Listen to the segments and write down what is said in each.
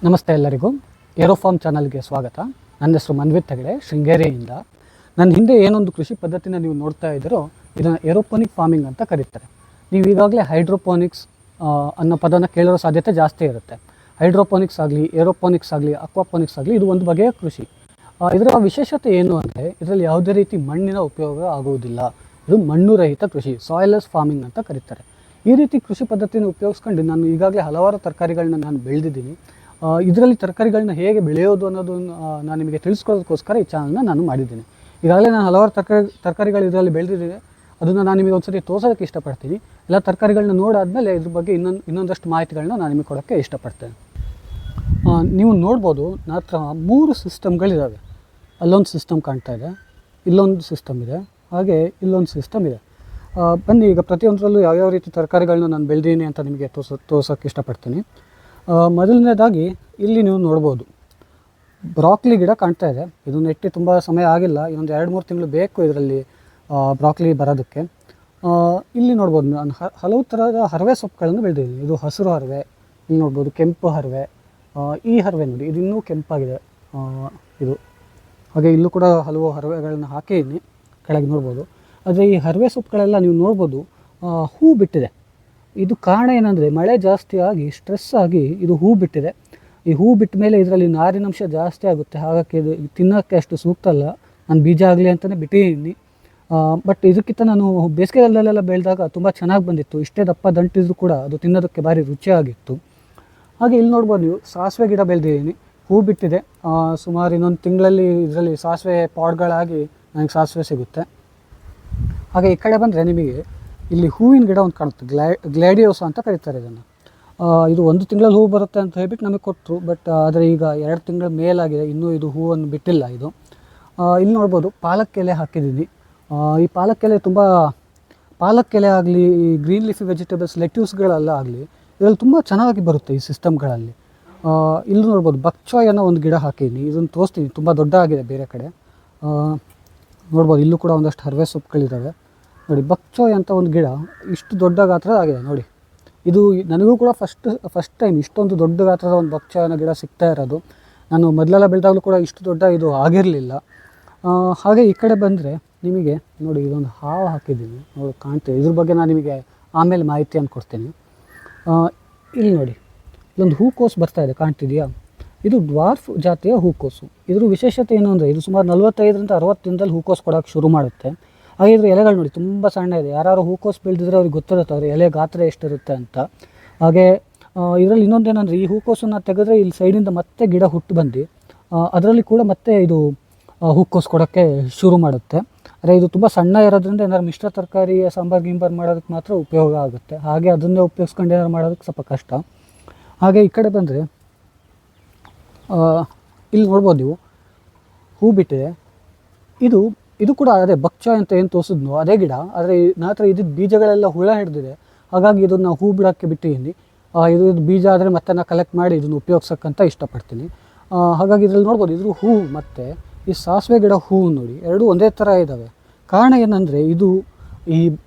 ನಮಸ್ತೆ ಎಲ್ಲರಿಗೂ. ಏರೋಫಾರ್ಮ್ ಚಾನಲ್ಗೆ ಸ್ವಾಗತ. ನನ್ನ ಹೆಸರು ಮನ್ವಿತ್ ಹೆಗಡೆ, ಶೃಂಗೇರಿಯಿಂದ. ನನ್ನ ಹಿಂದೆ ಏನೊಂದು ಕೃಷಿ ಪದ್ಧತಿನ ನೀವು ನೋಡ್ತಾ ಇದ್ದೀರೋ ಇದನ್ನು ಏರೋಪೋನಿಕ್ ಫಾರ್ಮಿಂಗ್ ಅಂತ ಕರೀತಾರೆ. ನೀವು ಈಗಾಗಲೇ ಹೈಡ್ರೋಪೋನಿಕ್ಸ್ ಅನ್ನೋ ಪದನ ಕೇಳೋ ಸಾಧ್ಯತೆ ಜಾಸ್ತಿ ಇರುತ್ತೆ. ಹೈಡ್ರೋಪೋನಿಕ್ಸ್ ಆಗಲಿ, ಏರೋಪೋನಿಕ್ಸ್ ಆಗಲಿ, ಅಕ್ವಾಪೋನಿಕ್ಸ್ ಆಗಲಿ, ಇದು ಒಂದು ಬಗೆಯ ಕೃಷಿ. ಇದರ ವಿಶೇಷತೆ ಏನು ಅಂದರೆ ಇದರಲ್ಲಿ ಯಾವುದೇ ರೀತಿ ಮಣ್ಣಿನ ಉಪಯೋಗ ಆಗುವುದಿಲ್ಲ. ಇದು ಮಣ್ಣು ರಹಿತ ಕೃಷಿ, ಸಾಯಿಲೆಸ್ ಫಾರ್ಮಿಂಗ್ ಅಂತ ಕರೀತಾರೆ. ಈ ರೀತಿ ಕೃಷಿ ಪದ್ಧತಿಯನ್ನು ಉಪಯೋಗಿಸ್ಕೊಂಡು ನಾನು ಈಗಾಗಲೇ ಹಲವಾರು ತರಕಾರಿಗಳನ್ನ ನಾನು ಬೆಳೆದಿದ್ದೀನಿ. ಇದರಲ್ಲಿ ತರಕಾರಿಗಳನ್ನ ಹೇಗೆ ಬೆಳೆಯೋದು ಅನ್ನೋದನ್ನು ನಾನು ನಿಮಗೆ ತಿಳಿಸ್ಕೊಳ್ಳೋದಕ್ಕೋಸ್ಕರ ಈ ಚಾನಲ್ನ ನಾನು ಮಾಡಿದ್ದೀನಿ. ಈಗಾಗಲೇ ನಾನು ಹಲವಾರು ತರಕಾರಿಗಳು ಇದರಲ್ಲಿ ಬೆಳೆದಿದ್ದೀನಿ. ಅದನ್ನು ನಾನು ನಿಮಗೆ ಒಂದ್ಸತಿ ತೋರ್ಸೋದಕ್ಕೆ ಇಷ್ಟಪಡ್ತೀನಿ. ಎಲ್ಲ ತರಕಾರಿಗಳನ್ನ ನೋಡಾದ್ಮೇಲೆ ಇದ್ರ ಬಗ್ಗೆ ಇನ್ನೊಂದಷ್ಟು ಮಾಹಿತಿಗಳನ್ನ ನಾನು ನಿಮಗೆ ಕೊಡೋಕ್ಕೆ ಇಷ್ಟಪಡ್ತೇನೆ. ನೀವು ನೋಡ್ಬೋದು, ನನ್ನ ಹತ್ರ 3 ಸಿಸ್ಟಮ್ಗಳಿದ್ದಾವೆ. ಅಲ್ಲೊಂದು ಸಿಸ್ಟಮ್ ಕಾಣ್ತಾ ಇದೆ, ಇಲ್ಲೊಂದು ಸಿಸ್ಟಮ್ ಇದೆ, ಹಾಗೆ ಇಲ್ಲೊಂದು ಸಿಸ್ಟಮ್ ಇದೆ. ಬನ್ನಿ ಈಗ ಪ್ರತಿಯೊಂದರಲ್ಲೂ ಯಾವ್ಯಾವ ರೀತಿ ತರಕಾರಿಗಳನ್ನ ನಾನು ಬೆಳೆದೀನಿ ಅಂತ ನಿಮಗೆ ತೋರ್ಸೋಕ್ಕೆ ಇಷ್ಟಪಡ್ತೀನಿ. ಮೊದಲನೇದಾಗಿ ಇಲ್ಲಿ ನೀವು ನೋಡ್ಬೋದು, ಬ್ರಾಕ್ಲಿ ಗಿಡ ಕಾಣ್ತಾ ಇದೆ. ಇದು ನೆಟ್ಟಿ ತುಂಬ ಸಮಯ ಆಗಿಲ್ಲ, ಇನ್ನೊಂದು 2-3 ತಿಂಗಳು ಬೇಕು ಇದರಲ್ಲಿ ಬ್ರಾಕ್ಲಿ ಬರೋದಕ್ಕೆ. ಇಲ್ಲಿ ನೋಡ್ಬೋದು, ನಾನು ಹಲವು ಥರದ ಹರವೆ ಸೊಪ್ಪುಗಳನ್ನು ಬೆಳೆದಿದ್ದೀನಿ. ಇದು ಹಸಿರು ಹರವೆ, ಇಲ್ಲಿ ನೋಡ್ಬೋದು ಕೆಂಪು ಹರವೆ, ಈ ಹರವೆ ನೋಡಿ ಇದು ಇನ್ನೂ ಕೆಂಪಾಗಿದೆ ಇದು. ಹಾಗೆ ಇಲ್ಲೂ ಕೂಡ ಹಲವು ಹರವೆಗಳನ್ನು ಹಾಕಿದ್ದೀನಿ, ಕೆಳಗೆ ನೋಡ್ಬೋದು. ಆದರೆ ಈ ಹರವೆ ಸೊಪ್ಪುಗಳೆಲ್ಲ ನೀವು ನೋಡ್ಬೋದು ಹೂ ಬಿಟ್ಟಿದೆ. ಇದು ಕಾರಣ ಏನಂದರೆ ಮಳೆ ಜಾಸ್ತಿ ಆಗಿ ಸ್ಟ್ರೆಸ್ ಆಗಿ ಇದು ಹೂ ಬಿಟ್ಟಿದೆ. ಈ ಹೂ ಬಿಟ್ಟ ಮೇಲೆ ಇದರಲ್ಲಿ ನಾರಿನಂಶ ಜಾಸ್ತಿ ಆಗುತ್ತೆ, ಹಾಗಾಗಿ ಇದು ತಿನ್ನೋಕ್ಕೆ ಅಷ್ಟು ಸೂಕ್ತ ಅಲ್ಲ. ನಾನು ಬೀಜ ಆಗಲಿ ಅಂತಲೇ ಬಿಟ್ಟಿದ್ದೀನಿ. ಬಟ್ ಇದಕ್ಕಿಂತ ನಾನು ಬೇಸಿಗೆಗಾಲದಲ್ಲೆಲ್ಲ ಬೆಳೆದಾಗ ತುಂಬ ಚೆನ್ನಾಗಿ ಬಂದಿತ್ತು. ಇಷ್ಟೇ ದಪ್ಪ ದಂಟಿದ್ರು ಕೂಡ ಅದು ತಿನ್ನೋದಕ್ಕೆ ಭಾರಿ ರುಚಿಯಾಗಿತ್ತು. ಹಾಗೆ ಇಲ್ಲಿ ನೋಡ್ಬೋದು ನೀವು ಸಾಸಿವೆ ಗಿಡ ಬೆಳೆದಿದ್ದೀನಿ, ಹೂ ಬಿಟ್ಟಿದೆ. ಸುಮಾರು ಇನ್ನೊಂದು ತಿಂಗಳಲ್ಲಿ ಇದರಲ್ಲಿ ಸಾಸಿವೆ ಪಾಡ್ಗಳಾಗಿ ನನಗೆ ಸಾಸಿವೆ ಸಿಗುತ್ತೆ. ಹಾಗೆ ಈ ಕಡೆ ಬಂದರೆ ನಿಮಗೆ ಇಲ್ಲಿ ಹೂವಿನ ಗಿಡ ಒಂದು ಕಾಣುತ್ತೆ, ಗ್ಲಾಡಿಯೋಸ ಅಂತ ಕರೀತಾರೆ ಇದನ್ನು. ಇದು 1 ತಿಂಗಳಲ್ಲಿ ಹೂ ಬರುತ್ತೆ ಅಂತ ಹೇಳ್ಬಿಟ್ಟು ನಮಗೆ ಕೊಟ್ಟರು. ಬಟ್ ಆದರೆ ಈಗ 2 ತಿಂಗಳ ಮೇಲಾಗಿದೆ, ಇನ್ನೂ ಇದು ಹೂವನ್ನು ಬಿಟ್ಟಿಲ್ಲ ಇದು. ಇಲ್ಲಿ ನೋಡ್ಬೋದು ಪಾಲಕ್ ಎಲೆ ಹಾಕಿದ್ದೀನಿ. ಈ ಪಾಲಕ್ ಎಲೆ ಪಾಲಕ್ ಎಲೆ ಆಗಲಿ, ಈ ಗ್ರೀನ್ ಲೀಫಿ ವೆಜಿಟೇಬಲ್ಸ್ ಲೆಟ್ಯೂಸ್ಗಳೆಲ್ಲ ಆಗಲಿ ಇದರಲ್ಲಿ ತುಂಬ ಚೆನ್ನಾಗಿ ಬರುತ್ತೆ ಈ ಸಿಸ್ಟಮ್ಗಳಲ್ಲಿ. ಇಲ್ಲಿ ನೋಡ್ಬೋದು ಬಕ್ಚಾಯ್ ಅನ್ನೋ ಒಂದು ಗಿಡ ಹಾಕಿದ್ದೀನಿ. ಇದನ್ನು ತೋರಿಸ್ತೀನಿ, ತುಂಬ ದೊಡ್ಡ ಆಗಿದೆ ಬೇರೆ ಕಡೆ. ನೋಡ್ಬೋದು ಇಲ್ಲೂ ಕೂಡ ಒಂದಷ್ಟು ಹರವೆ ಸೊಪ್ಪುಗಳಿದ್ದಾವೆ ನೋಡಿ. ಬಕ್ಚಾಯ್ ಅಂತ ಒಂದು ಗಿಡ ಇಷ್ಟು ದೊಡ್ಡ ಗಾತ್ರದ ಆಗಿದೆ ನೋಡಿ. ಇದು ನನಗೂ ಕೂಡ ಫಸ್ಟ್ ಟೈಮ್ ಇಷ್ಟೊಂದು ದೊಡ್ಡ ಗಾತ್ರದ ಒಂದು ಬಕ್ಚಾಯ್ ಅನ್ನೋ ಗಿಡ ಸಿಗ್ತಾ ಇರೋದು. ನಾನು ಮೊದಲೆಲ್ಲ ಬೆಳೆದಾಗಲೂ ಕೂಡ ಇಷ್ಟು ದೊಡ್ಡ ಇದು ಆಗಿರಲಿಲ್ಲ. ಹಾಗೆ ಈ ಕಡೆ ಬಂದರೆ ನಿಮಗೆ ನೋಡಿ ಇದೊಂದು ಹಾವು ಹಾಕಿದ್ದೀನಿ ನೋಡಿ, ಕಾಣ್ತೀವಿ. ಇದ್ರ ಬಗ್ಗೆ ನಾನು ನಿಮಗೆ ಆಮೇಲೆ ಮಾಹಿತಿಯನ್ನು ಕೊಡ್ತೀನಿ. ಇಲ್ಲಿ ನೋಡಿ ಇಲ್ಲೊಂದು ಹೂಕೋಸು ಬರ್ತಾ ಇದೆ, ಕಾಣ್ತಿದೆಯಾ? ಇದು ಡ್ವಾರ್ಫ್ ಜಾತಿಯ ಹೂಕೋಸು. ಇದ್ರ ವಿಶೇಷತೆ ಏನು ಅಂದರೆ ಇದು ಸುಮಾರು 45-60 ದಿನದಲ್ಲಿ ಹೂಕೋಸು ಕೊಡೋಕ್ಕೆ ಶುರು ಮಾಡುತ್ತೆ. ಹಾಗೆ ಇದ್ರ ಎಲೆಗಳು ನೋಡಿ ತುಂಬ ಸಣ್ಣ ಇದೆ. ಯಾರು ಹೂಕೋಸು ಬೆಳೆದಿದ್ರೆ ಅವ್ರಿಗೆ ಗೊತ್ತಿರುತ್ತೆ ಅವ್ರ ಎಲೆ ಗಾತ್ರ ಎಷ್ಟಿರುತ್ತೆ ಅಂತ. ಹಾಗೆ ಇದರಲ್ಲಿ ಇನ್ನೊಂದೇನೆಂದರೆ ಈ ಹೂಕೋಸನ್ನು ತೆಗೆದ್ರೆ ಇಲ್ಲಿ ಸೈಡಿಂದ ಮತ್ತೆ ಗಿಡ ಹುಟ್ಟು ಬಂದು ಅದರಲ್ಲಿ ಕೂಡ ಮತ್ತೆ ಇದು ಹೂಕೋಸು ಕೊಡೋಕ್ಕೆ ಶುರು ಮಾಡುತ್ತೆ. ಆದರೆ ಇದು ತುಂಬ ಸಣ್ಣ ಇರೋದ್ರಿಂದ ಏನಾದ್ರು ಮಿಶ್ರ ತರಕಾರಿ ಸಾಂಬಾರು ಮಾಡೋದಕ್ಕೆ ಮಾತ್ರ ಉಪಯೋಗ ಆಗುತ್ತೆ. ಹಾಗೆ ಅದನ್ನೇ ಉಪಯೋಗಿಸ್ಕೊಂಡು ಏನಾದ್ರು ಮಾಡೋದಕ್ಕೆ ಸ್ವಲ್ಪ ಕಷ್ಟ. ಹಾಗೆ ಈ ಕಡೆ ಬಂದರೆ ಇಲ್ಲಿ ನೋಡ್ಬೋದು ನೀವು ಹೂ ಬಿಟ್ಟಿದೆ. ಇದು ಕೂಡ ಅದೇ ಬಕ್ಚಾಯ್ ಅಂತ ಏನು ತೋರಿಸಿದ್ನೋ ಅದೇ ಗಿಡ. ಆದರೆ ನನ್ನ ಹತ್ರ ಇದ್ದಿದ್ದು ಬೀಜಗಳೆಲ್ಲ ಹುಳ ಹಿಡಿದಿದೆ, ಹಾಗಾಗಿ ಇದನ್ನು ಹೂ ಬಿಡೋಕ್ಕೆ ಬಿಟ್ಟಿದ್ದೀನಿ. ಇದು ಬೀಜ ಆದರೆ ಮತ್ತೆ ನಾನು ಕಲೆಕ್ಟ್ ಮಾಡಿ ಇದನ್ನು ಉಪಯೋಗಿಸೋಕ್ಕಂತ ಇಷ್ಟಪಡ್ತೀನಿ. ಹಾಗಾಗಿ ಇದರಲ್ಲಿ ನೋಡ್ಬೋದು ಇದ್ರ ಹೂ ಮತ್ತು ಈ ಸಾಸಿವೆ ಗಿಡ ಹೂವು ನೋಡಿ ಎರಡೂ ಒಂದೇ ಥರ ಇದ್ದಾವೆ. ಕಾರಣ ಏನಂದರೆ ಇದು ಈ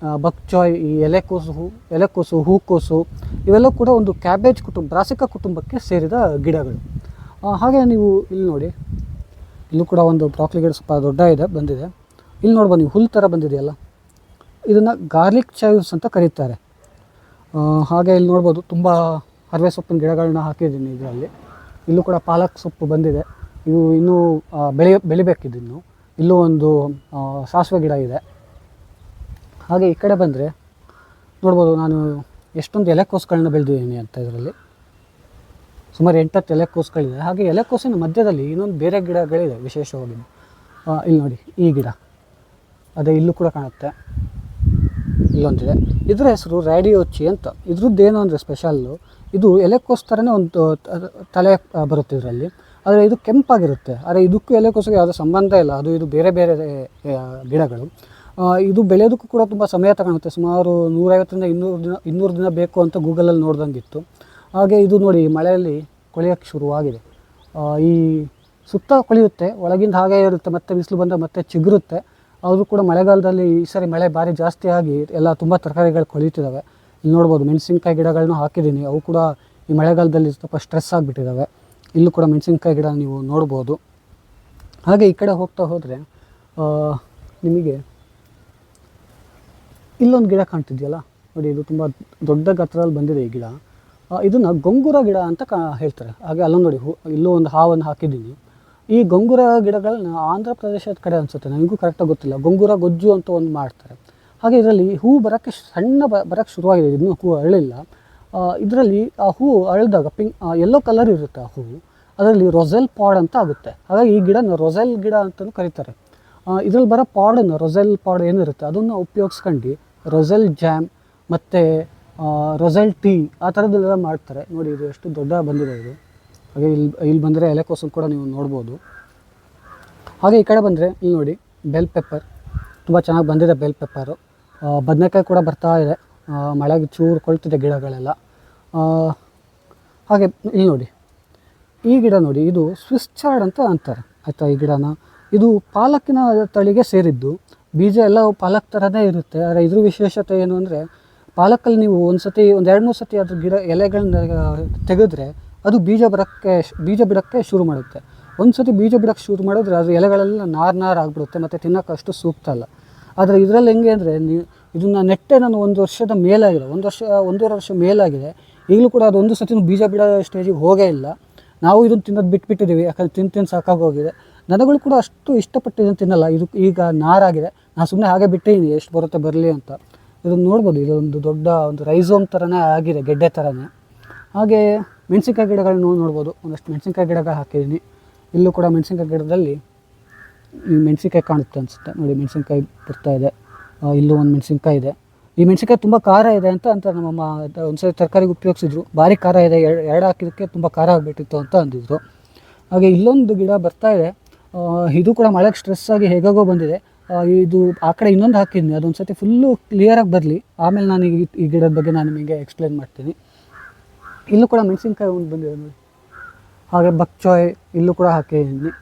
ಬಕ್ಚಾಯ್, ಈ ಎಲೆಕೋಸು, ಹೂಕೋಸು ಇವೆಲ್ಲ ಕೂಡ ಒಂದು ಕ್ಯಾಬೇಜ್ ಬ್ರಾಸಿಕಾ ಕುಟುಂಬಕ್ಕೆ ಸೇರಿದ ಗಿಡಗಳು. ಹಾಗೆ ನೀವು ಇಲ್ಲಿ ನೋಡಿ, ಇಲ್ಲೂ ಕೂಡ ಒಂದು ಬ್ರಾಕ್ಲಿ ಗಿಡ ಸ್ವಲ್ಪ ದೊಡ್ಡ ಬಂದಿದೆ. ಇಲ್ಲಿ ನೋಡ್ಬೋದು ನೀವು ಹುಲ್ಲು ಥರ ಬಂದಿದೆಯಲ್ಲ, ಇದನ್ನು ಗಾರ್ಲಿಕ್ ಚೈವ್ಸ್ ಅಂತ ಕರೀತಾರೆ. ಹಾಗೆ ಇಲ್ಲಿ ನೋಡ್ಬೋದು ತುಂಬ ಹರವೆ ಸೊಪ್ಪಿನ ಗಿಡಗಳನ್ನ ಹಾಕಿದ್ದೀನಿ ಇದರಲ್ಲಿ. ಇಲ್ಲೂ ಕೂಡ ಪಾಲಕ್ ಸೊಪ್ಪು ಬಂದಿದೆ, ಇವು ಇನ್ನೂ ಬೆಳಿಬೇಕಿದ್ದು. ಇಲ್ಲೂ ಒಂದು ಸಾಸಿವೆ ಗಿಡ ಇದೆ. ಹಾಗೆ ಈ ಕಡೆ ಬಂದರೆ ನೋಡ್ಬೋದು ನಾನು ಎಷ್ಟೊಂದು ಎಲೆಕೋಸುಗಳನ್ನ ಬೆಳೆದಿದ್ದೀನಿ ಅಂತ. ಇದರಲ್ಲಿ ಸುಮಾರು 8-10 ಎಲೆಕೋಸುಗಳಿದೆ. ಹಾಗೆ ಎಲೆಕೋಸಿನ ಮಧ್ಯದಲ್ಲಿ ಇನ್ನೊಂದು ಬೇರೆ ಗಿಡಗಳಿದೆ ವಿಶೇಷವಾಗಿ. ಇಲ್ಲಿ ನೋಡಿ ಈ ಗಿಡ ಅದೇ ಇಲ್ಲೂ ಕೂಡ ಕಾಣುತ್ತೆ, ಇಲ್ಲೊಂದಿದೆ. ಇದರ ಹೆಸರು ರ್ಯಾಡಿಯೋಚಿ ಅಂತ. ಇದ್ರದ್ದೇನು ಅಂದರೆ ಸ್ಪೆಷಲ್ಲು, ಇದು ಎಲೆಕೋಸು ಥರನೇ ಒಂದು ತಲೆ ಬರುತ್ತೆ ಇದರಲ್ಲಿ. ಆದರೆ ಇದು ಕೆಂಪಾಗಿರುತ್ತೆ. ಆದರೆ ಇದಕ್ಕೂ ಎಲೆಕೋಸಿಗೆ ಯಾವುದೇ ಸಂಬಂಧ ಇಲ್ಲ, ಇದು ಬೇರೆ ಬೇರೆ ಗಿಡಗಳು. ಇದು ಬೆಳೆಯೋದಕ್ಕೂ ಕೂಡ ತುಂಬ ಸಮಯ ತಗೊಳುತ್ತೆ. ಸುಮಾರು 150-200 ದಿನ ಬೇಕು ಅಂತ ಗೂಗಲಲ್ಲಿ ನೋಡ್ದಂಗಿತ್ತು. ಹಾಗೆ ಇದು ನೋಡಿ ಮಳೆಯಲ್ಲಿ ಕೊಳೆಯೋಕ್ಕೆ ಶುರುವಾಗಿದೆ. ಈ ಸುತ್ತ ಕೊಳೆಯುತ್ತೆ, ಒಳಗಿಂದ ಹಾಗೆ ಇರುತ್ತೆ, ಮತ್ತೆ ಬಿಸಿಲು ಬಂದಾಗ ಮತ್ತೆ ಚಿಗುರುತ್ತೆ. ಆದರೂ ಕೂಡ ಮಳೆಗಾಲದಲ್ಲಿ ಈ ಸರಿ ಮಳೆ ಭಾರಿ ಜಾಸ್ತಿ ಆಗಿ ಎಲ್ಲ ತುಂಬ ತರಕಾರಿಗಳು ಕೊಳೀತಿದ್ದಾವೆ. ಇಲ್ಲಿ ನೋಡ್ಬೋದು ಮೆಣಸಿನ್ಕಾಯಿ ಗಿಡಗಳನ್ನೂ ಹಾಕಿದ್ದೀನಿ, ಅವು ಕೂಡ ಈ ಮಳೆಗಾಲದಲ್ಲಿ ಸ್ವಲ್ಪ ಸ್ಟ್ರೆಸ್ ಆಗಿಬಿಟ್ಟಿದ್ದಾವೆ. ಇಲ್ಲೂ ಕೂಡ ಮೆಣಸಿನ್ಕಾಯಿ ಗಿಡ ನೀವು ನೋಡ್ಬೋದು. ಹಾಗೆ ಈ ಕಡೆ ಹೋಗ್ತಾ ಹೋದರೆ ನಿಮಗೆ ಇಲ್ಲೊಂದು ಗಿಡ ಕಾಣ್ತಿದೆಯಲ್ಲ ನೋಡಿ, ಇದು ತುಂಬ ದೊಡ್ಡ ಗಾತ್ರದಲ್ಲಿ ಬಂದಿದೆ ಈ ಗಿಡ. ಇದನ್ನು ಗೊಂಗುರ ಗಿಡ ಅಂತ ಹೇಳ್ತಾರೆ. ಹಾಗೆ ಅಲ್ಲೊಂದು ನೋಡಿ ಇಲ್ಲೂ ಒಂದು ಹಾವನ್ನು ಹಾಕಿದ್ದೀನಿ. ಈ ಗೊಂಗುರ ಗಿಡಗಳನ್ನ ಆಂಧ್ರ ಪ್ರದೇಶದ ಕಡೆ ಅನಿಸುತ್ತೆ, ನನಗೂ ಕರೆಕ್ಟಾಗಿ ಗೊತ್ತಿಲ್ಲ, ಗೊಂಗುರ ಗೊಜ್ಜು ಅಂತ ಒಂದು ಮಾಡ್ತಾರೆ. ಹಾಗೆ ಇದರಲ್ಲಿ ಹೂ ಬರೋಕ್ಕೆ ಸಣ್ಣ ಬರೋಕ್ಕೆ ಶುರುವಾಗಿದೆ, ಇನ್ನೂ ಹೂ ಅರಳಿಲ್ಲ. ಇದರಲ್ಲಿ ಆ ಹೂ ಅರಳಿದಾಗ ಯೆಲ್ಲೋ ಕಲರ್ ಇರುತ್ತೆ ಆ ಹೂವು, ಅದರಲ್ಲಿ ರೊಸೆಲ್ ಪಾಡ್ ಅಂತ ಆಗುತ್ತೆ. ಹಾಗಾಗಿ ಈ ಗಿಡನ ರೊಸೆಲ್ ಗಿಡ ಅಂತಲೂ ಕರೀತಾರೆ. ಇದರಲ್ಲಿ ಬರೋ ಪಾಡನ್ನು, ರೊಸೆಲ್ ಪಾಡ್ ಏನಿರುತ್ತೆ ಅದನ್ನು ಉಪಯೋಗಿಸ್ಕೊಂಡು ರೊಸೆಲ್ ಜಾಮ್ ಮತ್ತು ರೊಸೆಲ್ ಟೀ ಆ ಥರದ್ದೆಲ್ಲ ಮಾಡ್ತಾರೆ. ನೋಡಿ ಇದು ಎಷ್ಟು ದೊಡ್ಡ ಬಂದಿದೆ ಇದು. ಹಾಗೆ ಇಲ್ಲಿ ಬಂದರೆ ಎಲೆಕೋಸನ್ನು ಕೂಡ ನೀವು ನೋಡ್ಬೋದು. ಹಾಗೆ ಈ ಕಡೆ ಬಂದರೆ ಇಲ್ಲಿ ನೋಡಿ ಬೆಲ್ ಪೆಪ್ಪರ್, ತುಂಬ ಚೆನ್ನಾಗಿ ಬಂದಿದೆ ಬೆಲ್ ಪೆಪ್ಪರು. ಬದನೆಕಾಯಿ ಕೂಡ ಬರ್ತಾ ಇದೆ, ಮಳೆಗೆ ಚೂರು ಕೊಳ್ತಿದೆ ಗಿಡಗಳೆಲ್ಲ. ಹಾಗೆ ಇಲ್ಲಿ ನೋಡಿ ಈ ಗಿಡ ನೋಡಿ, ಇದು ಸ್ವಿಸ್ ಚಾರ್ಡ್ ಅಂತ ಅಂತಾರೆ ಆಯಿತಾ. ಈ ಗಿಡನ ಇದು ಪಾಲಕ್ಕಿನ ತಳಿಗೆ ಸೇರಿದ್ದು, ಬೀಜ ಎಲ್ಲ ಪಾಲಕ್ ಥರನೇ ಇರುತ್ತೆ. ಆದರೆ ಇದ್ರ ವಿಶೇಷತೆ ಏನು ಅಂದರೆ, ಪಾಲಕಲ್ಲಿ ನೀವು ಒಂದು 2-3 ಸತಿ ಅದ್ರ ಗಿಡ ಎಲೆಗಳನ್ನ ತೆಗೆದ್ರೆ ಅದು ಬೀಜ ಬಿಡೋಕ್ಕೆ ಶುರು ಮಾಡುತ್ತೆ. ಒಂದು ಸತಿ ಬೀಜ ಬಿಡೋಕ್ಕೆ ಶುರು ಮಾಡಿದ್ರೆ ಅದು ಎಲೆಗಳೆಲ್ಲ ನಾರು ಆಗಿಬಿಡುತ್ತೆ ಮತ್ತು ತಿನ್ನೋಕ್ಕೆ ಅಷ್ಟು ಸೂಕ್ತ ಅಲ್ಲ. ಆದರೆ ಇದರಲ್ಲಿ ಹೆಂಗೆ ಅಂದರೆ, ಇದನ್ನು ನೆಟ್ಟೆ ನಾನು 1 ವರ್ಷದ ಮೇಲಾಗಿದೆ, 1.5 ವರ್ಷ ಮೇಲಾಗಿದೆ. ಈಗಲೂ ಕೂಡ ಅದು ಒಂದು ಸತಿನೂ ಬೀಜ ಬಿಡೋ ಸ್ಟೇಜಿಗೆ ಹೋಗೇ ಇಲ್ಲ. ನಾವು ಇದನ್ನು ತಿನ್ನೋದು ಬಿಟ್ಬಿಟ್ಟಿದ್ದೀವಿ, ಯಾಕಂದರೆ ತಿಂದು ಸಾಕಾಗೋಗಿದೆ. ದನಗಳು ಕೂಡ ಅಷ್ಟು ಇಷ್ಟಪಟ್ಟು ಇದನ್ನು ತಿನ್ನಲ್ಲ. ಇದು ಈಗ ನಾರಾಗಿದೆ, ನಾನು ಸುಮ್ಮನೆ ಹಾಗೆ ಬಿಟ್ಟಿದ್ದೀನಿ, ಎಷ್ಟು ಬರುತ್ತೆ ಬರಲಿ ಅಂತ. ಇದನ್ನು ನೋಡ್ಬೋದು, ಇದೊಂದು ದೊಡ್ಡ ಒಂದು ರೈಸೋಮ್ ಥರನೇ ಆಗಿದೆ, ಗೆಡ್ಡೆ ಥರನೇ. ಹಾಗೆ ಮೆಣಸಿನ್ಕಾಯಿ ಗಿಡಗಳನ್ನ ನೋಡ್ಬೋದು, ಒಂದಷ್ಟು ಮೆಣಸಿನ್ಕಾಯಿ ಗಿಡಗಳು ಹಾಕಿದ್ದೀನಿ. ಇಲ್ಲೂ ಕೂಡ ಮೆಣಸಿನ್ಕಾಯಿ ಗಿಡದಲ್ಲಿ ಈ ಮೆಣಸಿನ್ಕಾಯಿ ಕಾಣುತ್ತೆ ಅನಿಸುತ್ತೆ ನೋಡಿ, ಮೆಣಸಿನ್ಕಾಯಿ ಬರ್ತಾಯಿದೆ. ಇಲ್ಲೂ ಒಂದು ಮೆಣಸಿನ್ಕಾಯಿ ಇದೆ. ಈ ಮೆಣಸಿನ್ಕಾಯಿ ತುಂಬ ಖಾರ ಇದೆ ಅಂತ ನಮ್ಮಮ್ಮ ಒಂದ್ಸರಿ ತರಕಾರಿಗೆ ಉಪಯೋಗಿಸಿದ್ರು. ಭಾರಿ ಖಾರ ಇದೆ, ಎರಡು ಹಾಕಿದ್ದಕ್ಕೆ ತುಂಬ ಖಾರ ಆಗಿಬಿಟ್ಟಿತ್ತು ಅಂತ ಅಂದಿದ್ರು. ಹಾಗೆ ಇಲ್ಲೊಂದು ಗಿಡ ಬರ್ತಾಯಿದೆ, ಇದು ಕೂಡ ಮಳೆಗೆ ಸ್ಟ್ರೆಸ್ ಆಗಿ ಹೇಗಾಗೋ ಬಂದಿದೆ. ಇದು ಆ ಕಡೆ ಇನ್ನೊಂದು ಹಾಕಿದ್ದೀನಿ, ಅದೊಂದು ಸತಿ ಫುಲ್ಲು ಕ್ಲಿಯರಾಗಿ ಬರಲಿ, ಆಮೇಲೆ ನಾನು ಈ ಗಿಡದ ಬಗ್ಗೆ ನಾನು ನಿಮಗೆ ಎಕ್ಸ್ಪ್ಲೇನ್ ಮಾಡ್ತೀನಿ. ಇಲ್ಲೂ ಕೂಡ ಮೆಣಸಿನ್ಕಾಯಿ ಒಂದು ಬಂದಿದೆ ನೋಡಿ. ಹಾಗೆ ಬಕ್ಚಾಯ್ ಇಲ್ಲೂ ಕೂಡ ಹಾಕಿದ್ದೀನಿ.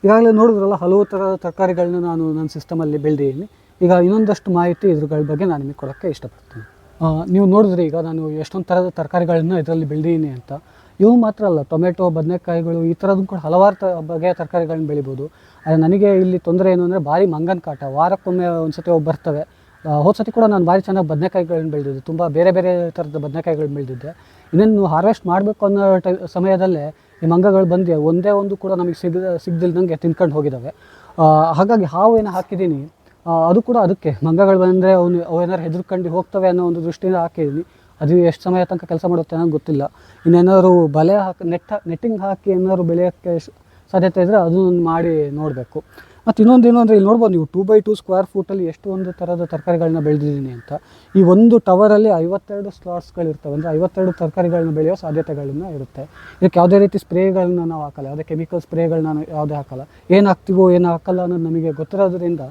ಈಗಾಗಲೇ ನೋಡಿದ್ರಲ್ಲ, ಹಲವು ಥರದ ತರಕಾರಿಗಳನ್ನ ನಾನು ನನ್ನ ಸಿಸ್ಟಮಲ್ಲಿ ಬೆಳೆದಿದ್ದೀನಿ. ಈಗ ಇನ್ನೊಂದಷ್ಟು ಮಾಹಿತಿ ಇದ್ರಗಳ ಬಗ್ಗೆ ನಾನು ನಿಮಗೆ ಕೊಡೋಕ್ಕೆ ಇಷ್ಟಪಡ್ತೀನಿ. ನೀವು ನೋಡಿದ್ರೆ ಈಗ ನಾನು ಎಷ್ಟೊಂದು ಥರದ ತರಕಾರಿಗಳನ್ನ ಇದರಲ್ಲಿ ಬೆಳೆದೀನಿ ಅಂತ. ಇವು ಮಾತ್ರ ಅಲ್ಲ, ಟೊಮೆಟೊ, ಬದನೆಕಾಯಿಗಳು, ಈ ಥರದ್ದು ಕೂಡ ಹಲವಾರು ಬಗೆಯ ತರಕಾರಿಗಳನ್ನ ಬೆಳಿಬೋದು. ಆದರೆ ನನಗೆ ಇಲ್ಲಿ ತೊಂದರೆ ಏನು ಅಂದರೆ ಭಾರಿ ಮಂಗನ ಕಾಟ. ವಾರಕ್ಕೊಮ್ಮೆ ಒಂದು ಸತಿ ಬರ್ತವೆ. ಹೋದ ಸತಿ ಕೂಡ ನಾನು ಭಾರಿ ಚೆನ್ನಾಗಿ ಬದನೆಕಾಯಿಗಳನ್ನ ಬೆಳೆದಿದ್ದೆ, ತುಂಬ ಬೇರೆ ಬೇರೆ ಥರದ ಬದನೆಕಾಯಿಗಳನ್ನ ಬೆಳೆದಿದ್ದೆ. ಇನ್ನೇನು ಹಾರ್ವೆಸ್ಟ್ ಮಾಡಬೇಕು ಅನ್ನೋ ಸಮಯದಲ್ಲೇ ಈ ಮಂಗಗಳು ಬಂದು ಒಂದೇ ಒಂದು ಕೂಡ ನಮಗೆ ಸಿಗದಿಲ್ದಂಗೆ ತಿನ್ಕೊಂಡು ಹೋಗಿದ್ದಾವೆ. ಹಾಗಾಗಿ ಹಾವು ಏನೋ ಹಾಕಿದ್ದೀನಿ, ಅದು ಕೂಡ ಅದಕ್ಕೆ ಮಂಗಗಳು ಬಂದರೆ ಅವೇನಾದ್ರು ಹೆದರ್ಕೊಂಡು ಹೋಗ್ತವೆ ಅನ್ನೋ ಒಂದು ದೃಷ್ಟಿಯಿಂದ ಹಾಕಿದ್ದೀನಿ. ಅದು ಎಷ್ಟು ಸಮಯ ತನಕ ಕೆಲಸ ಮಾಡುತ್ತೆ ಅನ್ನೋದು ಗೊತ್ತಿಲ್ಲ. ಇನ್ನೇನಾದ್ರು ಬಲೆ ಹಾಕಿ ನೆಟ್ಟಿಂಗ್ ಹಾಕಿ ಏನಾದ್ರು ಬೆಳೆಯೋಕ್ಕೆ ಸಾಧ್ಯತೆ ಇದ್ದರೆ ಅದನ್ನು ಮಾಡಿ ನೋಡಬೇಕು. ಮತ್ತು ಇನ್ನೊಂದೇನು ಅಂದರೆ, ಇಲ್ಲಿ ನೋಡ್ಬೋದು ನೀವು 2x2 ಸ್ಕ್ವೇರ್ ಫೂಟಲ್ಲಿ ಎಷ್ಟೊಂದು ಥರದ ತರಕಾರಿಗಳನ್ನ ಬೆಳೆದಿದ್ದೀನಿ ಅಂತ. ಈ ಒಂದು ಟವರಲ್ಲಿ 52 ಸ್ಲಾಟ್ಸ್ಗಳಿರ್ತವೆ, ಅಂದರೆ 52 ತರಕಾರಿಗಳನ್ನ ಬೆಳೆಯೋ ಸಾಧ್ಯತೆಗಳನ್ನ ಇರುತ್ತೆ. ಇದಕ್ಕೆ ಯಾವುದೇ ರೀತಿ ಸ್ಪ್ರೇಗಳನ್ನ ನಾವು ಹಾಕಲ್ಲ, ಯಾವುದೇ ಕೆಮಿಕಲ್ ಸ್ಪ್ರೇಗಳನ್ನ ಯಾವುದೇ ಹಾಕಲ್ಲ. ಏನು ಹಾಕ್ತೀವೋ ಏನು ಹಾಕಲ್ಲ ಅನ್ನೋದು ನಮಗೆ ಗೊತ್ತಿರೋದ್ರಿಂದ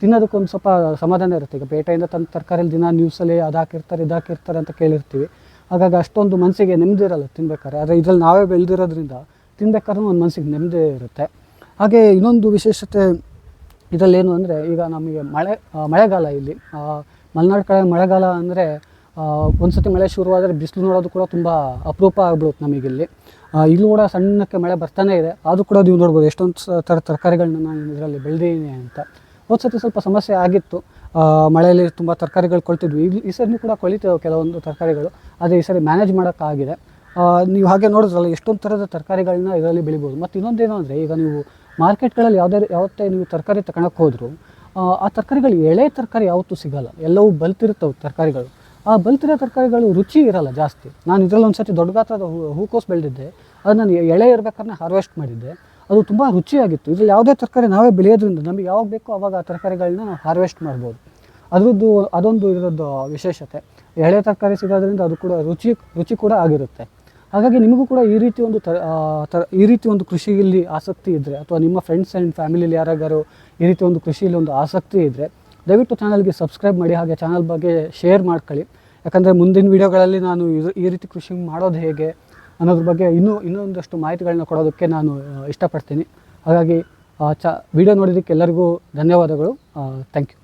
ತಿನ್ನೋದಕ್ಕೊಂದು ಸ್ವಲ್ಪ ಸಮಾಧಾನ ಇರುತ್ತೆ. ಈಗ ಪೇಟೆಯಿಂದ ತಂದ ತರಕಾರಿಯಲ್ಲಿ ದಿನ ನ್ಯೂಸಲ್ಲಿ ಅದು ಹಾಕಿರ್ತಾರೆ ಅಂತ ಕೇಳಿರ್ತೀವಿ. ಹಾಗಾಗಿ ಅಷ್ಟೊಂದು ಮನಸ್ಸಿಗೆ ನೆಮ್ಮದಿ ಇರಲ್ಲ ತಿನ್ಬೇಕಾದ್ರೆ. ಆದರೆ ಇದರಲ್ಲಿ ನಾವೇ ಬೆಳೆದಿರೋದ್ರಿಂದ ತಿನ್ಬೇಕಾದ್ರೂ ಒಂದು ಮನಸ್ಸಿಗೆ ನೆಮ್ಮದಿ ಇರುತ್ತೆ. ಹಾಗೆ ಇನ್ನೊಂದು ವಿಶೇಷತೆ ಇದರಲ್ಲೇನು ಅಂದರೆ, ಈಗ ನಮಗೆ ಮಳೆಗಾಲ ಇಲ್ಲಿ ಮಲೆನಾಡು ಕಡೆ ಮಳೆಗಾಲ ಅಂದರೆ ಒಂದು ಸತಿ ಮಳೆ ಶುರುವಾದರೆ ಬಿಸಿಲು ನೋಡೋದು ಕೂಡ ತುಂಬ ಅಪರೂಪ ಆಗ್ಬಿಡುತ್ತೆ ನಮಗಿಲ್ಲಿ. ಇಲ್ಲೂ ಕೂಡ ಸಣ್ಣಕ್ಕೆ ಮಳೆ ಬರ್ತಾನೆ ಇದೆ, ಆದರೂ ಕೂಡ ನೀವು ನೋಡ್ಬೋದು ಎಷ್ಟೊಂದು ಥರ ತರಕಾರಿಗಳನ್ನ ನಾನು ಇದರಲ್ಲಿ ಬೆಳೆದೀನಿ ಅಂತ. ಹೋದ ಸತಿ ಸ್ವಲ್ಪ ಸಮಸ್ಯೆ ಆಗಿತ್ತು, ಮಳೆಯಲ್ಲಿ ತುಂಬ ತರಕಾರಿಗಳು ಕೊಳ್ತಿದ್ವಿ. ಈ ಸರಿ ಕೂಡ ಕೊಳಿತೇವೆ ಕೆಲವೊಂದು ತರಕಾರಿಗಳು, ಆದರೆ ಈ ಸರಿ ಮ್ಯಾನೇಜ್ ಮಾಡೋಕ್ಕಾಗಿದೆ. ನೀವು ಹಾಗೆ ನೋಡಿದ್ರಲ್ಲ ಎಷ್ಟೊಂದು ಥರದ ತರಕಾರಿಗಳನ್ನ ಇದರಲ್ಲಿ ಬೆಳಿಬೋದು. ಮತ್ತು ಇನ್ನೊಂದೇನು ಅಂದರೆ, ಈಗ ನೀವು ಮಾರ್ಕೆಟ್ಗಳಲ್ಲಿ ಯಾವತ್ತೇ ನೀವು ತರಕಾರಿ ತಗೊಳಕ್ಕೆ ಹೋದರೂ ಆ ತರಕಾರಿಗಳು ಎಳೆ ತರಕಾರಿ ಯಾವತ್ತೂ ಸಿಗೋಲ್ಲ, ಎಲ್ಲವೂ ಬಲ್ತಿರ್ತವೆ ತರಕಾರಿಗಳು. ಆ ಬಲ್ತಿರೋ ತರಕಾರಿಗಳು ರುಚಿ ಇರೋಲ್ಲ ಜಾಸ್ತಿ. ನಾನು ಇದರಲ್ಲಿ ಒಂದು ಸತಿ ದೊಡ್ಡ ಗಾತ್ರದ ಹೂಕೋಸು ಬೆಳೆದಿದ್ದೆ, ಅದು ನಾನು ಎಳೆ ಇರಬೇಕಾದ್ರೆ ಹಾರ್ವೆಸ್ಟ್ ಮಾಡಿದ್ದೆ, ಅದು ತುಂಬ ರುಚಿಯಾಗಿತ್ತು. ಇದರಲ್ಲಿ ಯಾವುದೇ ತರಕಾರಿ ನಾವೇ ಬೆಳೆಯೋದ್ರಿಂದ ನಮಗೆ ಯಾವಾಗ ಬೇಕೋ ಆವಾಗ ಆ ತರಕಾರಿಗಳನ್ನ ನಾವು ಹಾರ್ವೆಸ್ಟ್ ಮಾಡ್ಬೋದು. ಅದೊಂದು ಇರೋದು ವಿಶೇಷತೆ. ಎಳೆ ತರಕಾರಿ ಸಿಗೋದ್ರಿಂದ ಅದು ಕೂಡ ರುಚಿ ಕೂಡ ಆಗಿರುತ್ತೆ. ಹಾಗಾಗಿ ನಿಮಗೂ ಕೂಡ ಈ ರೀತಿ ಒಂದು ಕೃಷಿಯಲ್ಲಿ ಆಸಕ್ತಿ ಇದ್ದರೆ, ಅಥವಾ ನಿಮ್ಮ ಫ್ರೆಂಡ್ಸ್ ಆ್ಯಂಡ್ ಫ್ಯಾಮಿಲಿಯಲ್ಲಿ ಯಾರಾಗಾರು ಈ ರೀತಿ ಒಂದು ಕೃಷಿಯಲ್ಲಿ ಒಂದು ಆಸಕ್ತಿ ಇದ್ದರೆ ದಯವಿಟ್ಟು ಚಾನಲ್ಗೆ ಸಬ್ಸ್ಕ್ರೈಬ್ ಮಾಡಿ, ಹಾಗೆ ಚಾನಲ್ ಬಗ್ಗೆ ಶೇರ್ ಮಾಡ್ಕೊಳ್ಳಿ. ಯಾಕಂದರೆ ಮುಂದಿನ ವೀಡಿಯೋಗಳಲ್ಲಿ ನಾನು ಈ ರೀತಿ ಕೃಷಿ ಮಾಡೋದು ಹೇಗೆ ಅನ್ನೋದ್ರ ಬಗ್ಗೆ ಇನ್ನೊಂದಷ್ಟು ಮಾಹಿತಿಗಳನ್ನ ಕೊಡೋದಕ್ಕೆ ನಾನು ಇಷ್ಟಪಡ್ತೀನಿ. ಹಾಗಾಗಿ ವಿಡಿಯೋ ನೋಡಿದ್ದಕ್ಕೆ ಎಲ್ಲರಿಗೂ ಧನ್ಯವಾದಗಳು. Thank you.